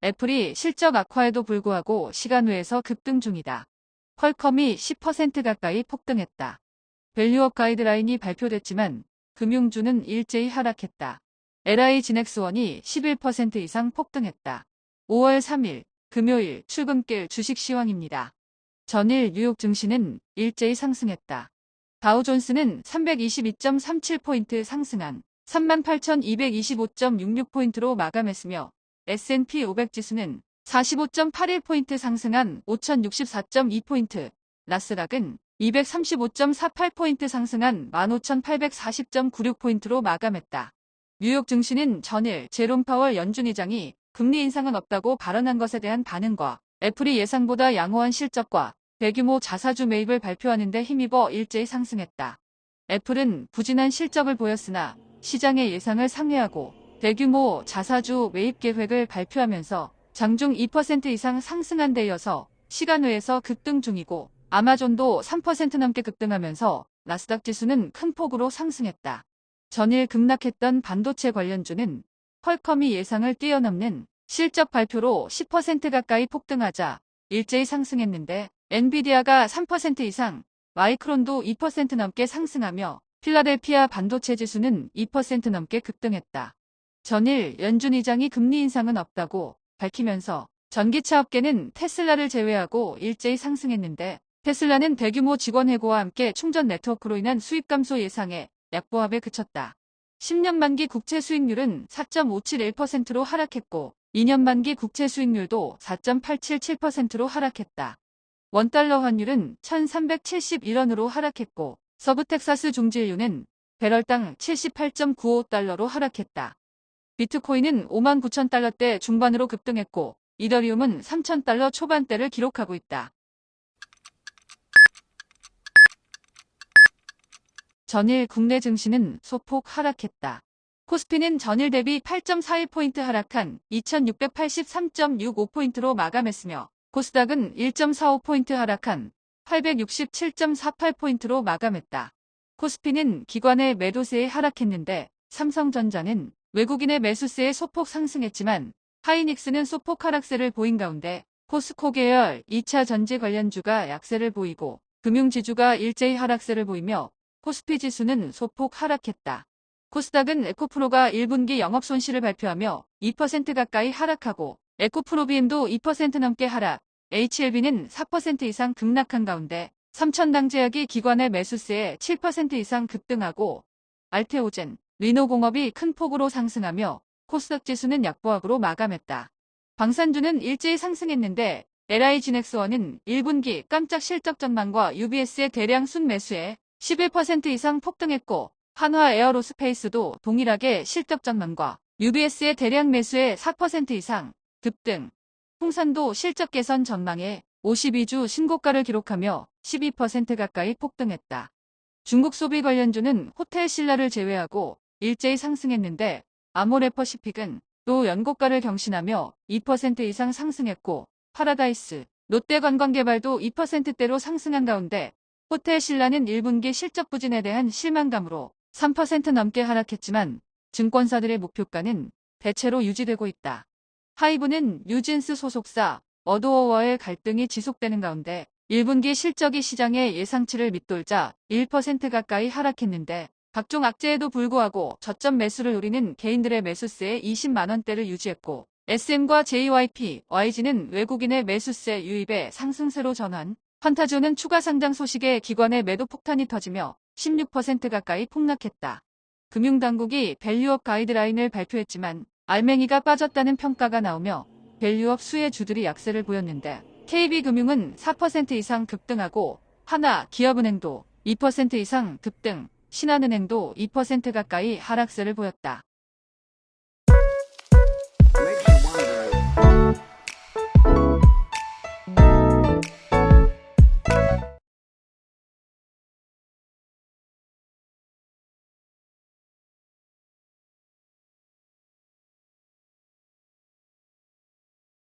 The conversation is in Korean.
애플이 실적 악화에도 불구하고 시간외에서 급등 중이다. 퀄컴이 10% 가까이 폭등했다. 밸류업 가이드라인이 발표됐지만 금융주는 일제히 하락했다. LI진엑스원이 11% 이상 폭등했다. 5월 3일 금요일 출근길 주식 시황입니다. 전일 뉴욕 증시는 일제히 상승했다. 다우존스는 322.37포인트 상승한 38,225.66포인트로 마감했으며 S&P 500 지수는 45.81포인트 상승한 5,064.2포인트, 나스닥은 235.48포인트 상승한 15,840.96포인트로 마감했다. 뉴욕 증시는 전일 제롬 파월 연준 의장이 금리 인상은 없다고 발언한 것에 대한 반응과 애플이 예상보다 양호한 실적과 대규모 자사주 매입을 발표하는 데 힘입어 일제히 상승했다. 애플은 부진한 실적을 보였으나 시장의 예상을 상회하고 대규모 자사주 매입 계획을 발표하면서 장중 2% 이상 상승한 데 이어서 시간외에서 급등 중이고 아마존도 3% 넘게 급등하면서 나스닥 지수는 큰 폭으로 상승했다. 전일 급락했던 반도체 관련주는 퀄컴이 예상을 뛰어넘는 실적 발표로 10% 가까이 폭등하자 일제히 상승했는데 엔비디아가 3% 이상, 마이크론도 2% 넘게 상승하며 필라델피아 반도체 지수는 2% 넘게 급등했다. 전일 연준 의장이 금리 인상은 없다고 밝히면서 전기차 업계는 테슬라를 제외하고 일제히 상승했는데 테슬라는 대규모 직원 해고와 함께 충전 네트워크로 인한 수입 감소 예상에 약보합에 그쳤다. 10년 만기 국채 수익률은 4.571%로 하락했고 2년 만기 국채 수익률도 4.877%로 하락했다. 원달러 환율은 1371원으로 하락했고 서부텍사스 중진유는 배럴당 78.95달러로 하락했다. 비트코인은 59,000달러대 중반으로 급등했고 이더리움은 3,000달러 초반대를 기록하고 있다. 전일 국내 증시는 소폭 하락했다. 코스피는 전일 대비 8.41포인트 하락한 2683.65포인트로 마감했으며 코스닥은 1.45포인트 하락한 867.48포인트로 마감했다. 코스피는 기관의 매도세에 하락했는데 삼성전자는 외국인의 매수세에 소폭 상승했지만 하이닉스는 소폭 하락세를 보인 가운데 포스코 계열 2차 전지 관련주가 약세를 보이고 금융지주가 일제히 하락세를 보이며 코스피 지수는 소폭 하락했다. 코스닥은 에코프로가 1분기 영업손실을 발표하며 2% 가까이 하락하고 에코프로비엠도 2% 넘게 하락, HLB는 4% 이상 급락한 가운데 삼천당제약이 기관의 매수세에 7% 이상 급등하고 알테오젠, 리노공업이 큰 폭으로 상승하며 코스닥 지수는 약보합으로 마감했다. 방산주는 일제히 상승했는데 LI진엑스원은 1분기 깜짝 실적 전망과 UBS의 대량 순매수에 11% 이상 폭등했고 한화 에어로스페이스도 동일하게 실적 전망과 UBS의 대량 매수에 4% 이상 급등. 풍산도 실적 개선 전망에 52주 신고가를 기록하며 12% 가까이 폭등했다. 중국 소비 관련주는 호텔신라를 제외하고 일제히 상승했는데 아모레퍼시픽은 또 연고가를 경신하며 2% 이상 상승했고 파라다이스, 롯데관광개발도 2%대로 상승한 가운데 호텔신라는 1분기 실적 부진에 대한 실망감으로 3% 넘게 하락했지만 증권사들의 목표가는 대체로 유지되고 있다. 하이브는 뉴진스 소속사 어도어와의 갈등이 지속되는 가운데 1분기 실적이 시장의 예상치를 밑돌자 1% 가까이 하락했는데 각종 악재에도 불구하고 저점 매수를 노리는 개인들의 매수세에 20만원대를 유지했고 SM과 JYP, YG는 외국인의 매수세 유입에 상승세로 전환, 판타지오는 추가 상장 소식에 기관의 매도 폭탄이 터지며 16% 가까이 폭락했다. 금융당국이 밸류업 가이드라인을 발표했지만 알맹이가 빠졌다는 평가가 나오며 밸류업 수혜주들이 약세를 보였는데 KB금융은 4% 이상 급등하고 하나, 기업은행도 2% 이상 급등, 신한은행도 2% 가까이 하락세를 보였다.